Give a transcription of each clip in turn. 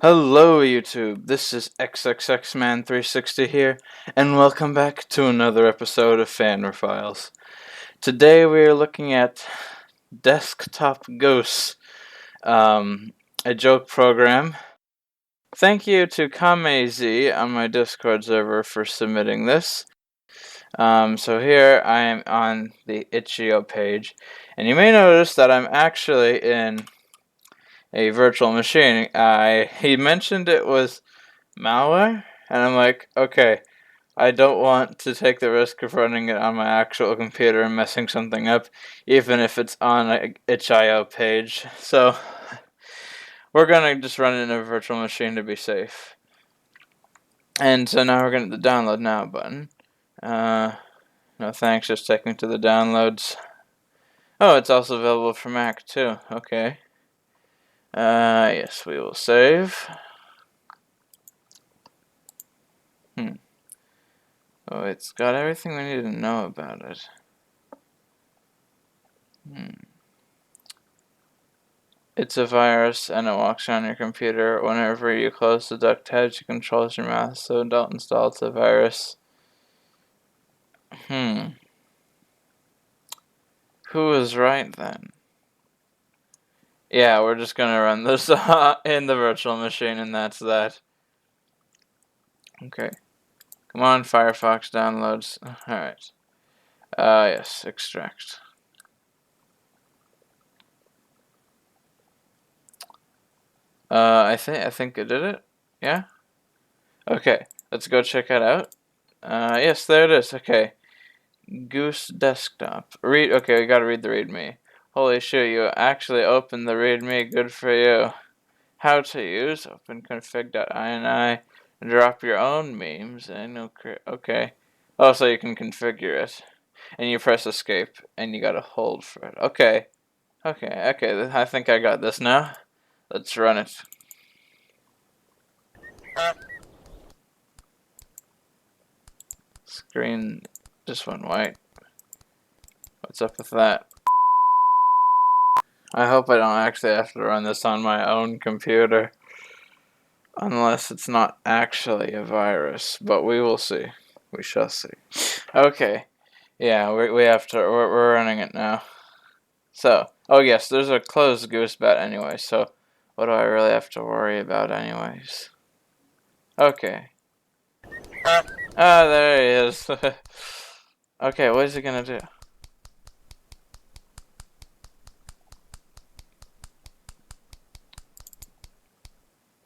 Hello YouTube, this is XXXman360 here, and welcome back to another episode of Fanware Files. Today we are looking at DesktopGoose, a joke program. Thank you to KameZ on my Discord server for submitting this. So here I am on the itch.io page, and you may notice that I'm actually in a virtual machine. He mentioned it was malware, and I'm like, okay, I don't want to take the risk of running it on my actual computer and messing something up, even if it's on a itch.io page. So we're gonna just run it in a virtual machine to be safe. And so now we're gonna hit the download now button. No thanks, just take me to the downloads. Oh, it's also available for Mac too. Okay. Yes, we will save. Oh, it's got everything we need to know about it. It's a virus, and it walks around your computer. Whenever you close the duck tabs, it controls your mouse, so don't install the virus. Who was right then? Yeah, we're just gonna run this in the virtual machine, and that's that. Okay. Come on, Firefox downloads. Alright. Yes, extract. I think it did it. Yeah? Okay, let's go check it out. Yes, there it is. Okay. Goose desktop. Okay, we gotta read the readme. Holy shit, you actually opened the readme. Good for you. How to use. Open config.ini. Drop your own memes. Okay. Oh, so you can configure it. And you press escape. And you gotta hold for it. Okay. Okay. I think I got this now. Let's run it. Screen just went white. What's up with that? I hope I don't actually have to run this on my own computer. Unless it's not actually a virus. But we will see. We shall see. Okay. Yeah, we have to. We're running it now. So, oh yes, there's a closed goose bet anyway, so what do I really have to worry about anyways? Okay. Ah, there he is. Okay, what is he gonna do?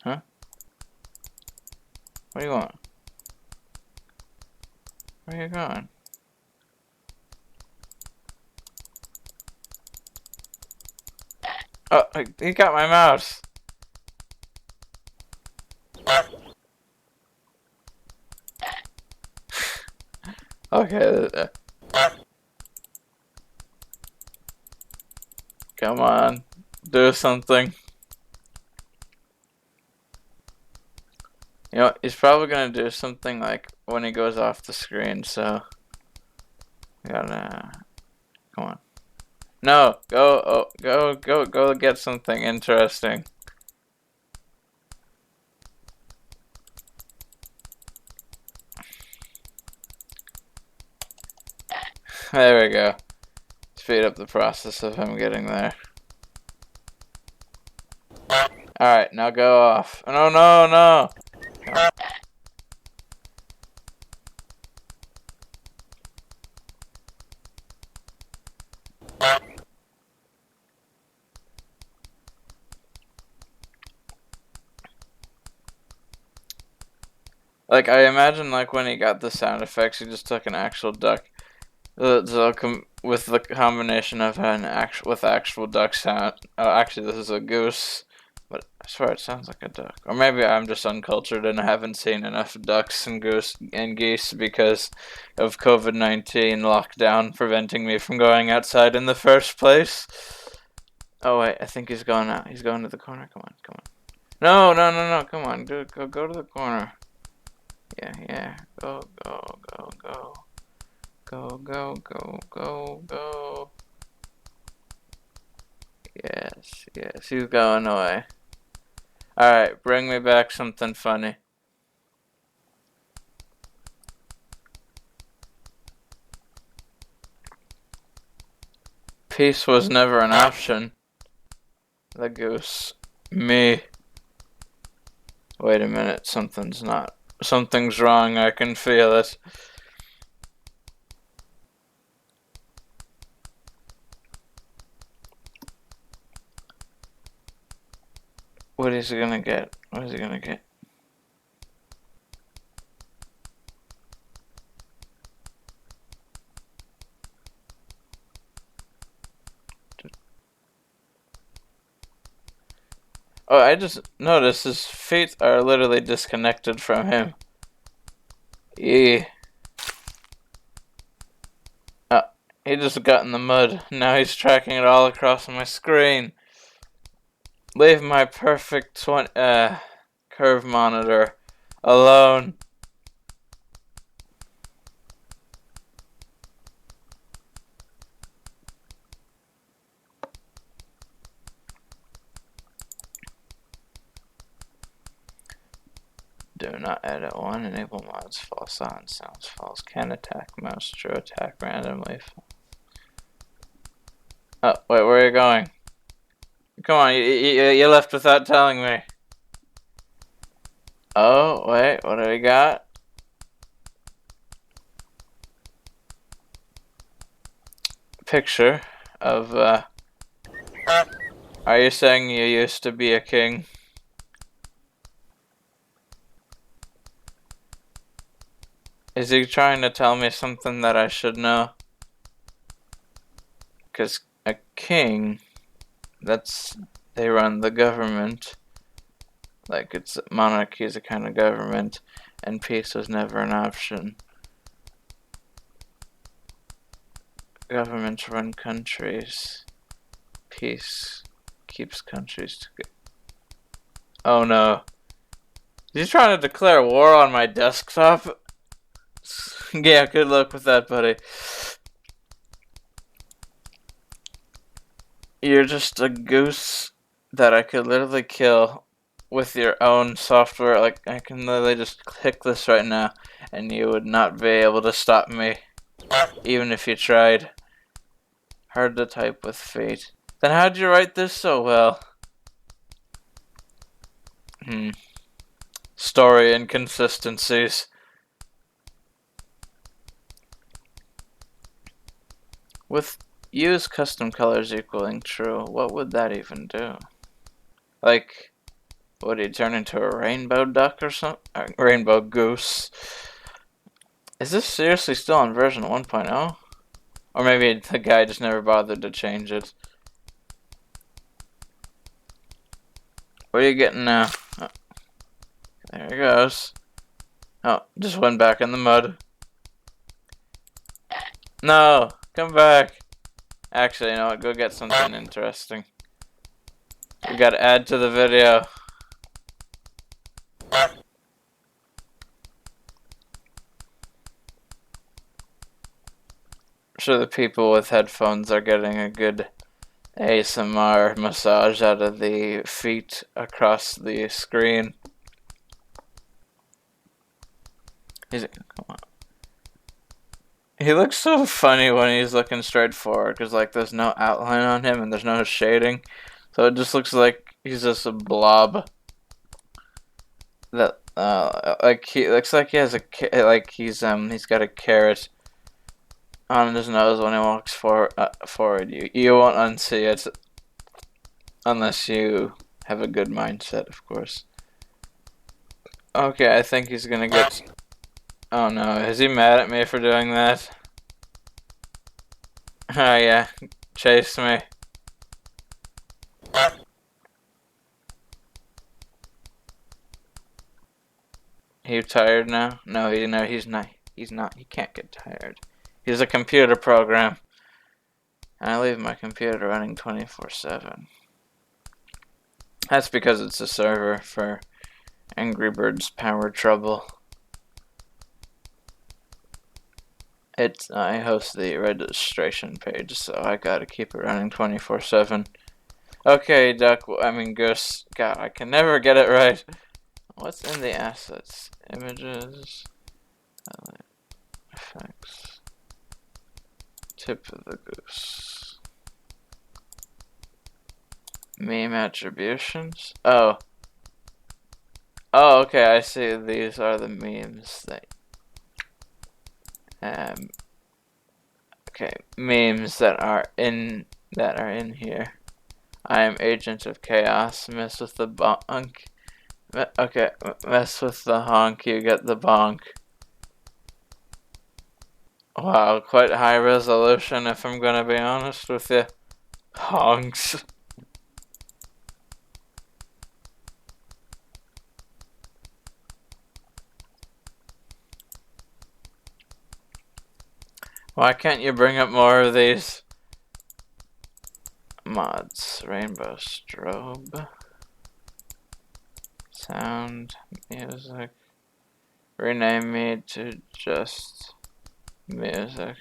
Huh? What do you want? Where are you going? Oh, he got my mouse. Okay. Come on. Do something. You know, he's probably gonna do something like when he goes off the screen, so we gotta come on. No, go get something interesting. There we go. Speed up the process of him getting there. Alright, now go off. No. Like, I imagine, like, when he got the sound effects, he just took an actual duck. So with the combination of with actual duck sound. Oh, actually, this is a goose, but I swear it sounds like a duck. Or maybe I'm just uncultured and I haven't seen enough ducks and geese because of COVID-19 lockdown preventing me from going outside in the first place. Oh wait, I think he's going out. He's going to the corner. Come on. No. Come on, dude. Go to the corner. Yeah. Go. Go. Yes, he's going away. Alright, bring me back something funny. Peace was never an option. The goose. Me. Wait a minute, something's wrong, I can feel it. What is he gonna get? What is he gonna get? Oh, I just noticed his feet are literally disconnected from him. He just got in the mud. Now he's tracking it all across my screen. Leave my perfect curve monitor alone. Do not edit one. Enable mods. False on. Sounds false. Can attack mouse. True attack randomly. Oh, wait, where are you going? Come on, you left without telling me. Oh, wait, what do we got? Picture of, are you saying you used to be a king? Is he trying to tell me something that I should know? Because a king, they run the government. Like, monarchy is a kind of government, and peace was never an option. Governments run countries. Peace keeps countries together. Oh no. Is he trying to declare war on my desktop? Yeah, good luck with that, buddy. You're just a goose that I could literally kill with your own software. Like, I can literally just click this right now, and you would not be able to stop me, even if you tried. Hard to type with fate. Then how'd you write this so well? Story inconsistencies. With use custom colors equaling true, what would that even do? Like, would he turn into a rainbow duck or something? Rainbow goose. Is this seriously still on version 1.0? Or maybe the guy just never bothered to change it. What are you getting now? Oh, there he goes. Oh, just went back in the mud. No, come back. Actually, you know what? Go get something interesting. We gotta add to the video. I'm sure the people with headphones are getting a good ASMR massage out of the feet across the screen. Come on. He looks so funny when he's looking straight forward, because like there's no outline on him and there's no shading, so it just looks like he's just a blob. That like he looks like he has he's got a carrot on his nose when he walks forward. You won't unsee it unless you have a good mindset, of course. Okay, I think he's gonna get. Oh no, is he mad at me for doing that? Oh yeah, chase me. You tired now? No, he's not. He's not. He can't get tired. He's a computer program. And I leave my computer running 24/7. That's because it's a server for Angry Birds Power Trouble. I host the registration page, so I gotta keep it running 24/7. Okay, Goose. God, I can never get it right. What's in the assets? Images, effects, tip of the goose. Meme attributions? Oh. Oh, okay, I see. These are the memes that, okay, memes that are in here. I am agent of chaos. Mess with the bonk. Okay, mess with the honk, you get the bonk. Wow, quite high resolution if I'm gonna be honest with you. Honks. Why can't you bring up more of these mods? Rainbow strobe. Sound, music. Rename me to just music.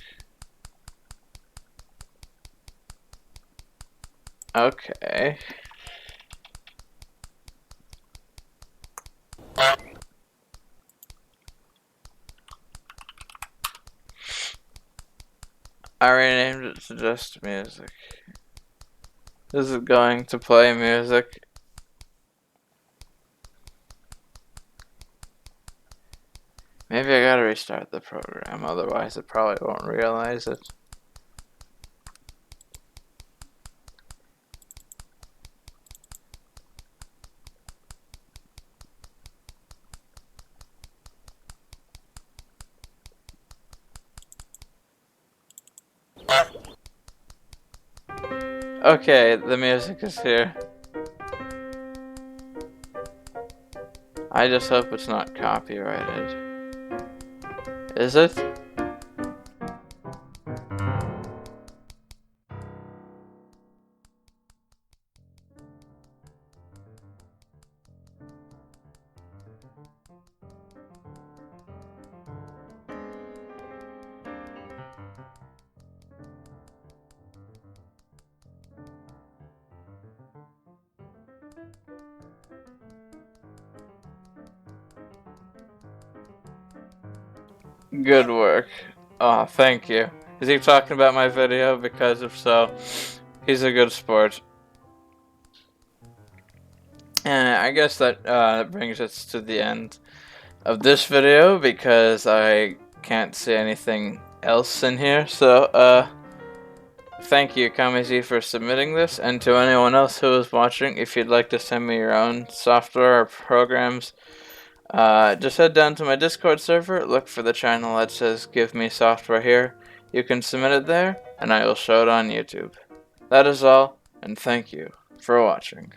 Okay. I renamed it to just music. Is it going to play music? Maybe I gotta restart the program, otherwise it probably won't realize it. Okay, the music is here. I just hope it's not copyrighted. Is it? Good work. Oh, thank you. Is he talking about my video? Because if so, he's a good sport. And I guess that brings us to the end of this video because I can't see anything else in here. So, thank you, KamiZ, for submitting this. And to anyone else who is watching, if you'd like to send me your own software or programs, just head down to my Discord server, look for the channel that says Give Me Software here. You can submit it there, and I will show it on YouTube. That is all, and thank you for watching.